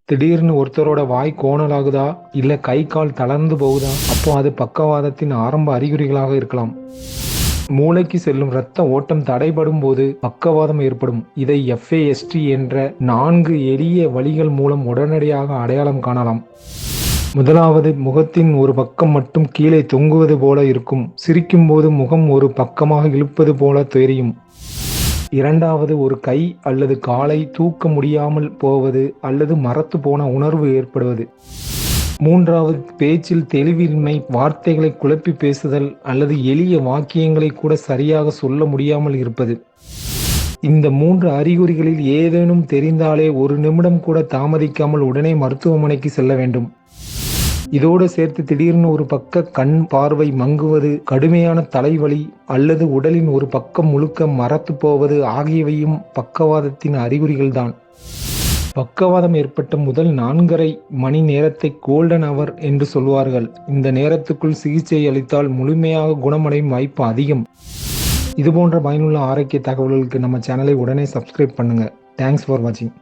திடீர்னு ஒருத்தரோட வாய் கோணலாகுதா, இல்ல கை கால் தளர்ந்து போகுதா, அப்போ அது பக்கவாதத்தின் ஆரம்ப அறிகுறிகளாக இருக்கலாம். மூளைக்கு செல்லும் இரத்த ஓட்டம் தடைபடும் போது பக்கவாதம் ஏற்படும். இதை FAST என்ற 4 எளிய வழிகள் மூலம் உடனடியாக அடையாளம் காணலாம். முதலாவது, முகத்தின் ஒரு பக்கம் மட்டும் கீழே தொங்குவது போல இருக்கும். சிரிக்கும் போது முகம் ஒரு பக்கமாக இழுப்பது போல தெரியும். இரண்டாவது, ஒரு கை அல்லது காலை தூக்க முடியாமல் போவது அல்லது மரத்து போன உணர்வு ஏற்படுவது. மூன்றாவது, பேச்சில் தெளிவின்மை, வார்த்தைகளை குழப்பி பேசுதல் அல்லது எளிய வாக்கியங்களை கூட சரியாக சொல்ல முடியாமல் இருப்பது. இந்த 3 அறிகுறிகளில் ஏதேனும் தெரிந்தாலே 1 நிமிடம் கூட தாமதிக்காமல் உடனே மருத்துவமனைக்கு செல்ல வேண்டும். இதோடு சேர்த்து திடீர்னு ஒரு பக்க கண் பார்வை மங்குவது, கடுமையான தலைவலி அல்லது உடலின் ஒரு பக்கம் முழுக்க மரத்து போவது ஆகியவையும் பக்கவாதத்தின் அறிகுறிகள்தான். பக்கவாதம் ஏற்பட்ட முதல் 4.5 மணி நேரத்தை கோல்டன் அவர் என்று சொல்வார்கள். இந்த நேரத்துக்குள் சிகிச்சை அளித்தால் முழுமையாக குணமடையும் வாய்ப்பு அதிகம். இதுபோன்ற பயனுள்ள ஆரோக்கிய தகவல்களுக்கு நம்ம சேனலை உடனே சப்ஸ்கிரைப் பண்ணுங்க. தேங்க்ஸ் ஃபார் வாட்சிங்.